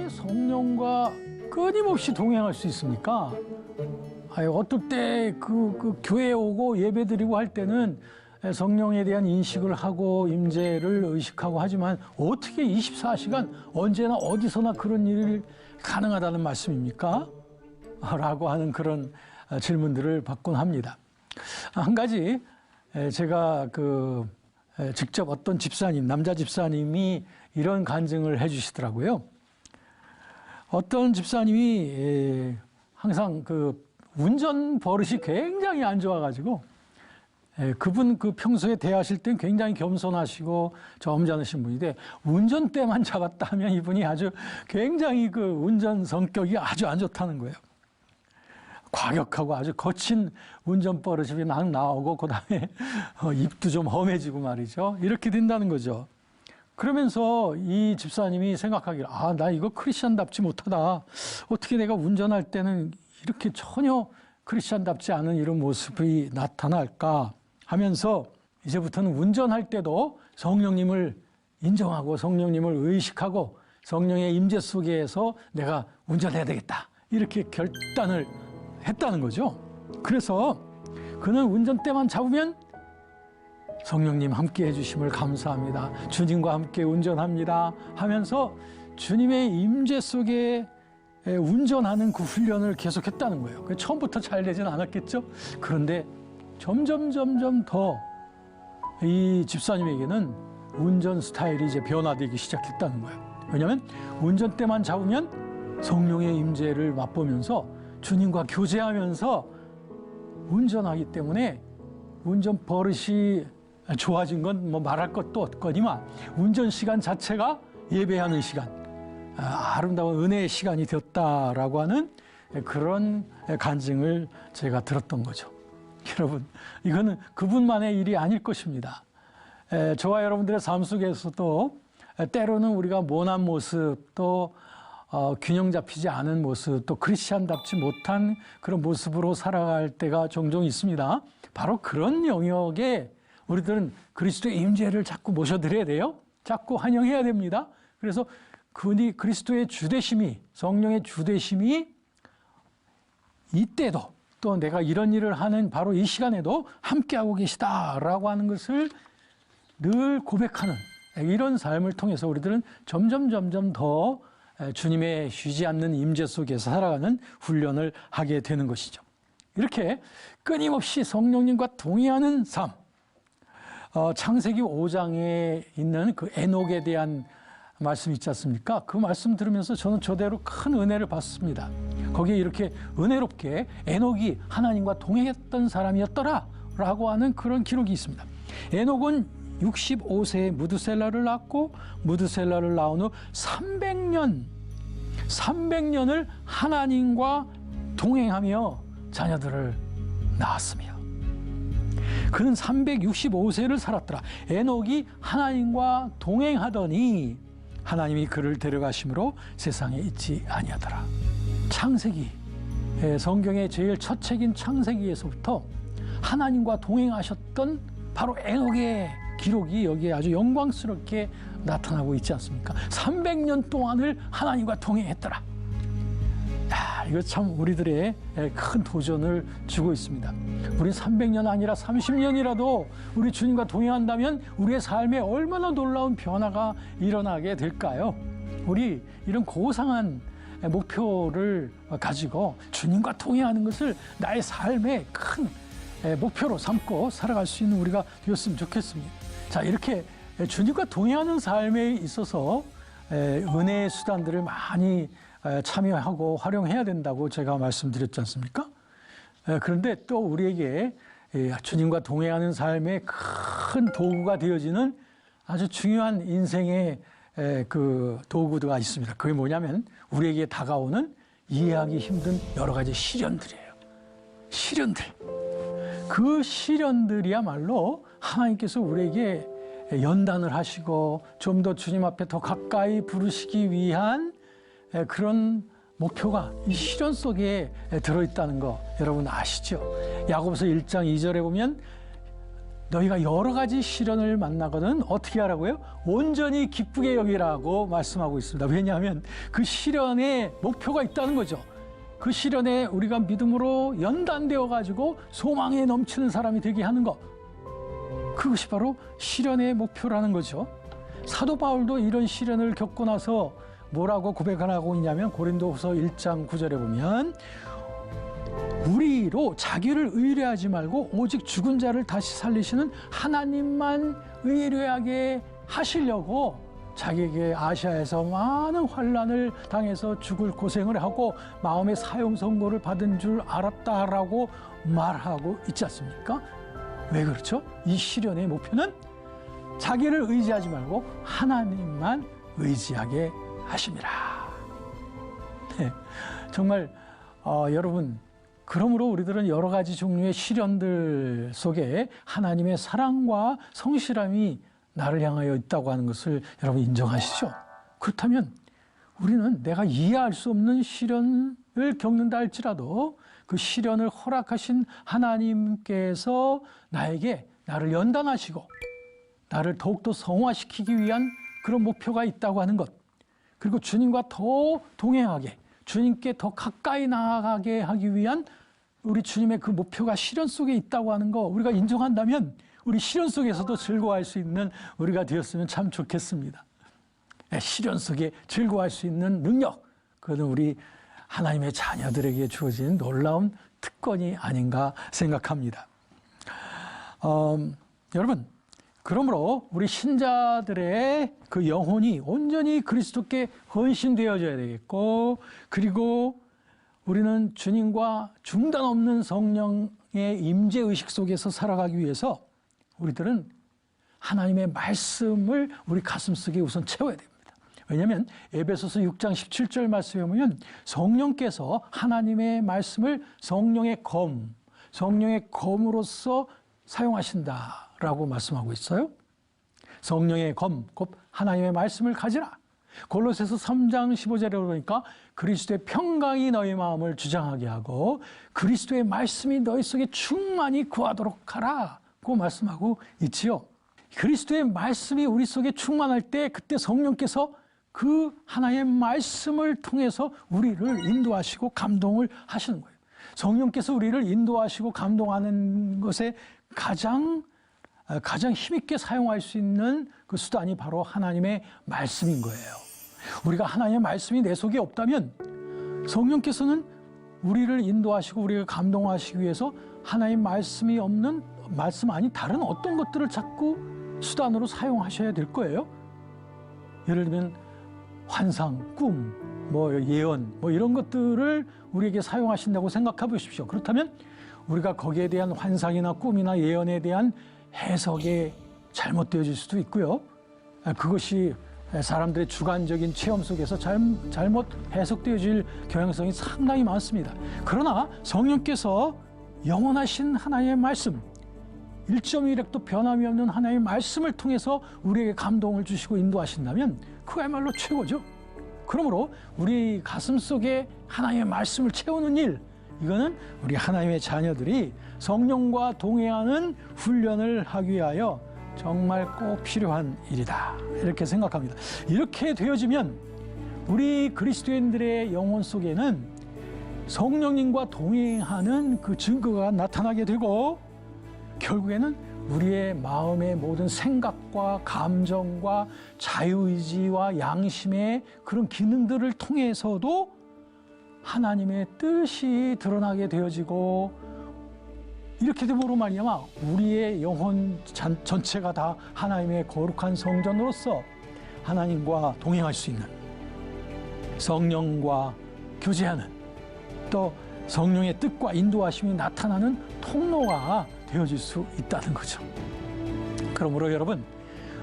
어떻게 성령과 끊임없이 동행할 수 있습니까? 어떨 때 그 교회에 오고 예배드리고 할 때는 성령에 대한 인식을 하고 임재를 의식하고 하지만 어떻게 24시간 언제나 어디서나 그런 일이 가능하다는 말씀입니까? 라고 하는 그런 질문들을 받곤 합니다. 한 가지 제가 직접 어떤 집사님, 남자 집사님이 이런 간증을 해주시더라고요. 어떤 집사님이 항상 운전 버릇이 굉장히 안 좋아가지고 그분 평소에 대하실 땐 굉장히 겸손하시고 점잖으신 분인데 운전대만 잡았다 하면 이분이 아주 굉장히 운전 성격이 아주 안 좋다는 거예요. 과격하고 아주 거친 운전 버릇이 막 나오고 그다음에 입도 좀 험해지고 말이죠. 이렇게 된다는 거죠. 그러면서 이 집사님이 생각하기를 나 이거 크리스찬답지 못하다. 어떻게 내가 운전할 때는 이렇게 전혀 크리스찬답지 않은 이런 모습이 나타날까 하면서 이제부터는 운전할 때도 성령님을 인정하고 성령님을 의식하고 성령의 임재 속에서 내가 운전해야 되겠다. 이렇게 결단을 했다는 거죠. 그래서 그는 운전대만 잡으면 성령님 함께 해주심을 감사합니다. 주님과 함께 운전합니다 하면서 주님의 임재 속에 운전하는 그 훈련을 계속했다는 거예요. 처음부터 잘 되지는 않았겠죠. 그런데 점점 더 이 집사님에게는 운전 스타일이 이제 변화되기 시작했다는 거예요. 왜냐하면 운전대만 잡으면 성령의 임재를 맛보면서 주님과 교제하면서 운전하기 때문에 운전 버릇이 좋아진 건 뭐 말할 것도 없거니와 운전 시간 자체가 예배하는 시간, 아름다운 은혜의 시간이 되었다라고 하는 그런 간증을 제가 들었던 거죠. 여러분, 이거는 그분만의 일이 아닐 것입니다. 저와 여러분들의 삶 속에서도 때로는 우리가 모난 모습, 또 균형 잡히지 않은 모습, 또 크리스찬답지 못한 그런 모습으로 살아갈 때가 종종 있습니다. 바로 그런 영역에 우리들은 그리스도의 임재를 자꾸 모셔드려야 돼요. 자꾸 환영해야 됩니다. 그래서 그리스도의 주되심이, 성령의 주되심이 이때도 또 내가 이런 일을 하는 바로 이 시간에도 함께하고 계시다라고 하는 것을 늘 고백하는 이런 삶을 통해서 우리들은 점점 더 주님의 쉬지 않는 임재 속에서 살아가는 훈련을 하게 되는 것이죠. 이렇게 끊임없이 성령님과 동의하는 삶, 창세기 5장에 있는 그 에녹에 대한 말씀 있지 않습니까? 그 말씀 들으면서 저는 저대로 큰 은혜를 받습니다. 거기에 이렇게 은혜롭게 에녹이 하나님과 동행했던 사람이었더라 라고 하는 그런 기록이 있습니다. 에녹은 65세에 무드셀라를 낳고 무드셀라를 낳은 후 300년을 하나님과 동행하며 자녀들을 낳았으며 그는 365세를 살았더라. 에녹이 하나님과 동행하더니 하나님이 그를 데려가심으로 세상에 있지 아니하더라. 창세기, 성경의 제일 첫 책인 창세기에서부터 하나님과 동행하셨던 바로 에녹의 기록이 여기에 아주 영광스럽게 나타나고 있지 않습니까? 300년 동안을 하나님과 동행했더라. 이거 참 우리들의 큰 도전을 주고 있습니다. 우리 300년 아니라 30년이라도 우리 주님과 동행한다면 우리의 삶에 얼마나 놀라운 변화가 일어나게 될까요? 우리 이런 고상한 목표를 가지고 주님과 동행하는 것을 나의 삶의 큰 목표로 삼고 살아갈 수 있는 우리가 되었으면 좋겠습니다. 자, 이렇게 주님과 동행하는 삶에 있어서 은혜의 수단들을 많이 참여하고 활용해야 된다고 제가 말씀드렸지 않습니까? 그런데 또 우리에게 주님과 동행하는 삶의 큰 도구가 되어지는 아주 중요한 인생의 그 도구가 있습니다. 그게 뭐냐면 우리에게 다가오는 이해하기 힘든 여러 가지 시련들이에요. 시련들. 그 시련들이야말로 하나님께서 우리에게 연단을 하시고 좀 더 주님 앞에 더 가까이 부르시기 위한 그런 목표가 이 시련 속에 들어있다는 거 여러분 아시죠? 야고보서 1장 2절에 보면 너희가 여러 가지 시련을 만나거든 어떻게 하라고요? 온전히 기쁘게 여기라고 말씀하고 있습니다. 왜냐하면 그 시련에 목표가 있다는 거죠. 그 시련에 우리가 믿음으로 연단되어 가지고 소망에 넘치는 사람이 되게 하는 것. 그것이 바로 시련의 목표라는 거죠. 사도 바울도 이런 시련을 겪고 나서 뭐라고 고백하고 있냐면 고린도후서 1장 9절에 보면 우리로 자기를 의뢰하지 말고 오직 죽은 자를 다시 살리시는 하나님만 의뢰하게 하시려고 자기에게 아시아에서 많은 환난을 당해서 죽을 고생을 하고 마음의 사형 선고를 받은 줄 알았다라고 말하고 있지 않습니까? 왜 그렇죠? 이 시련의 목표는 자기를 의지하지 말고 하나님만 의지하게 하심이라. 네, 정말 여러분, 그러므로 우리들은 여러 가지 종류의 시련들 속에 하나님의 사랑과 성실함이 나를 향하여 있다고 하는 것을 여러분 인정하시죠? 그렇다면 우리는 내가 이해할 수 없는 시련을 겪는다 할지라도 그 시련을 허락하신 하나님께서 나를 연단하시고 나를 더욱더 성화시키기 위한 그런 목표가 있다고 하는 것, 그리고 주님과 더 동행하게, 주님께 더 가까이 나아가게 하기 위한 우리 주님의 그 목표가 시련 속에 있다고 하는 거 우리가 인정한다면 우리 시련 속에서도 즐거워할 수 있는 우리가 되었으면 참 좋겠습니다. 시련 속에 즐거워할 수 있는 능력, 그것은 우리 하나님의 자녀들에게 주어진 놀라운 특권이 아닌가 생각합니다. 여러분, 그러므로 우리 신자들의 그 영혼이 온전히 그리스도께 헌신되어져야 되겠고, 그리고 우리는 주님과 중단 없는 성령의 임재의식 속에서 살아가기 위해서 우리들은 하나님의 말씀을 우리 가슴속에 우선 채워야 됩니다. 왜냐하면 에베소서 6장 17절 말씀에 보면 성령께서 하나님의 말씀을 성령의 검으로서 사용하신다라고 말씀하고 있어요. 성령의 검, 곧 하나님의 말씀을 가지라. 골로새서 3장 15절에 보니까 그리스도의 평강이 너희 마음을 주장하게 하고 그리스도의 말씀이 너희 속에 충만히 구하도록 하라고 말씀하고 있지요. 그리스도의 말씀이 우리 속에 충만할 때 그때 성령께서 그 하나의 말씀을 통해서 우리를 인도하시고 감동을 하시는 거예요. 성령께서 우리를 인도하시고 감동하는 것에 가장 힘있게 사용할 수 있는 그 수단이 바로 하나님의 말씀인 거예요. 우리가 하나님의 말씀이 내 속에 없다면 성령께서는 우리를 인도하시고 우리가 감동하시기 위해서 하나님 말씀이 없는 말씀 아닌 다른 어떤 것들을 자꾸 수단으로 사용하셔야 될 거예요. 예를 들면 환상, 꿈, 예언, 이런 것들을 우리에게 사용하신다고 생각해 보십시오. 그렇다면 우리가 거기에 대한 환상이나 꿈이나 예언에 대한 해석이 잘못되어질 수도 있고요. 그것이 사람들의 주관적인 체험 속에서 잘못 해석되어질 경향성이 상당히 많습니다. 그러나 성령께서 영원하신 하나님의 말씀, 1.1획도 변함이 없는 하나님의 말씀을 통해서 우리에게 감동을 주시고 인도하신다면 그야말로 최고죠. 그러므로 우리 가슴 속에 하나님의 말씀을 채우는 일, 이거는 우리 하나님의 자녀들이 성령과 동행하는 훈련을 하기 위하여 정말 꼭 필요한 일이다, 이렇게 생각합니다. 이렇게 되어지면 우리 그리스도인들의 영혼 속에는 성령님과 동행하는 그 증거가 나타나게 되고 결국에는 우리의 마음의 모든 생각과 감정과 자유의지와 양심의 그런 기능들을 통해서도 하나님의 뜻이 드러나게 되어지고, 이렇게 됨으로 말미암아 우리의 영혼 전체가 다 하나님의 거룩한 성전으로서 하나님과 동행할 수 있는, 성령과 교제하는, 또 성령의 뜻과 인도하심이 나타나는 통로가 되어질 수 있다는 거죠. 그러므로 여러분,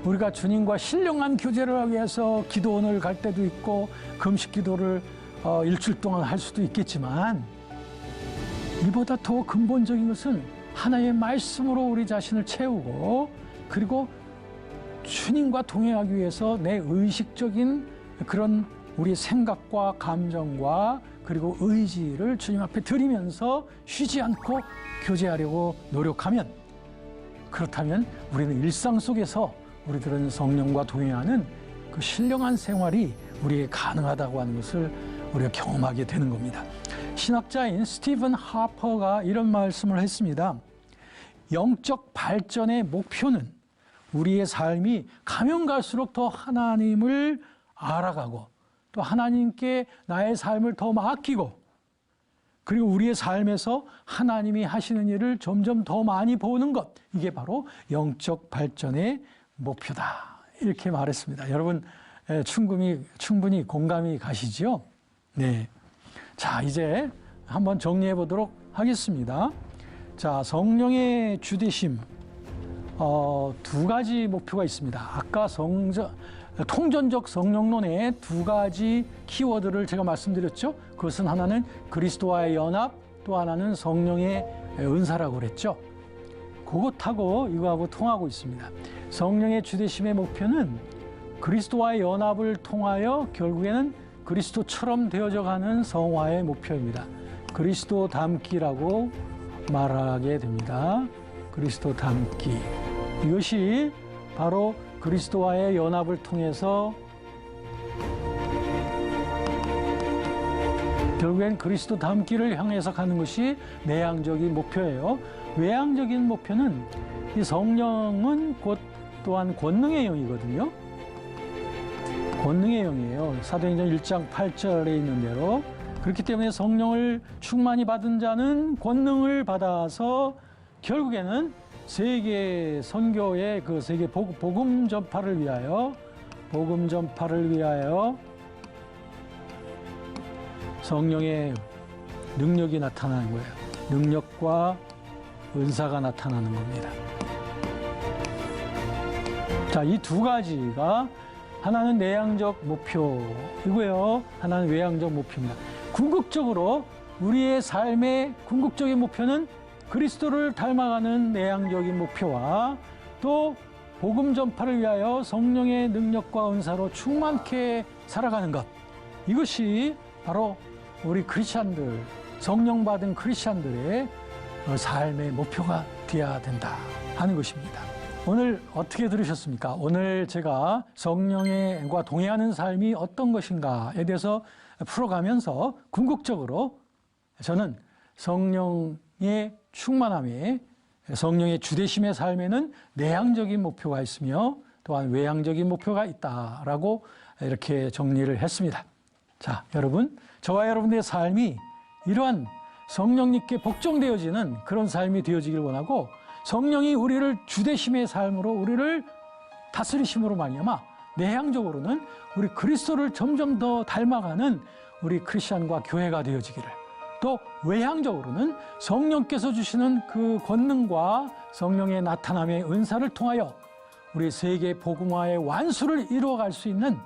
우리가 주님과 신령한 교제를 하기 위해서 기도원을 갈 때도 있고 금식 기도를 일주일 동안 할 수도 있겠지만, 이보다 더 근본적인 것은 하나님의 말씀으로 우리 자신을 채우고, 그리고 주님과 동행하기 위해서 내 의식적인 그런 우리 생각과 감정과 그리고 의지를 주님 앞에 드리면서 쉬지 않고 교제하려고 노력하면 그렇다면 우리는 일상 속에서 우리들은 성령과 동행하는 그 신령한 생활이 우리에게 가능하다고 하는 것을 우리가 경험하게 되는 겁니다. 신학자인 스티븐 하퍼가 이런 말씀을 했습니다. 영적 발전의 목표는 우리의 삶이 가면 갈수록 더 하나님을 알아가고 또 하나님께 나의 삶을 더 맡기고 그리고 우리의 삶에서 하나님이 하시는 일을 점점 더 많이 보는 것, 이게 바로 영적 발전의 목표다. 이렇게 말했습니다. 여러분 충분히 공감이 가시죠? 네. 자, 이제 한번 정리해 보도록 하겠습니다. 자, 성령의 주되심 두 가지 목표가 있습니다. 아까 통전적 성령론의 두 가지 키워드를 제가 말씀드렸죠. 그것은 하나는 그리스도와의 연합, 또 하나는 성령의 은사라고 그랬죠. 그것하고 이거하고 통하고 있습니다. 성령의 주되심의 목표는 그리스도와의 연합을 통하여 결국에는 그리스도처럼 되어져 가는 성화의 목표입니다. 그리스도 닮기라고 말하게 됩니다. 그리스도 닮기. 이것이 바로 그리스도와의 연합을 통해서 결국엔 그리스도 닮기를 향해서 가는 것이 내향적인 목표예요. 외향적인 목표는 이 성령은 곧 또한 권능의 영이거든요. 권능의 영이에요. 사도행전 1장 8절에 있는 대로. 그렇기 때문에 성령을 충만히 받은 자는 권능을 받아서 결국에는 세계 선교의 그 세계 복음 전파를 위하여 성령의 능력이 나타나는 거예요. 능력과 은사가 나타나는 겁니다. 자, 이 두 가지가 하나는 내향적 목표이고요. 하나는 외향적 목표입니다. 궁극적으로 우리의 삶의 궁극적인 목표는 그리스도를 닮아가는 내향적인 목표와 또 복음 전파를 위하여 성령의 능력과 은사로 충만케 살아가는 것. 이것이 바로 우리 크리스찬들, 성령 받은 크리스찬들의 삶의 목표가 되어야 된다 하는 것입니다. 오늘 어떻게 들으셨습니까? 오늘 제가 성령과 동행하는 삶이 어떤 것인가에 대해서 풀어가면서 궁극적으로 저는 성령의 충만함에 성령의 주되심의 삶에는 내향적인 목표가 있으며 또한 외향적인 목표가 있다라고 이렇게 정리를 했습니다. 자, 여러분, 저와 여러분들의 삶이 이러한 성령님께 복종되어지는 그런 삶이 되어지길 원하고 성령이 우리를 주되심의 삶으로 우리를 다스리심으로 말미암아 내향적으로는 우리 그리스도를 점점 더 닮아가는 우리 크리스찬과 교회가 되어지기를 또 외향적으로는 성령께서 주시는 그 권능과 성령의 나타남의 은사를 통하여 우리 세계 복음화의 완수를 이루어갈 수 있는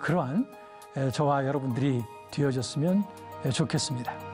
그러한 저와 여러분들이 되어졌으면 좋겠습니다.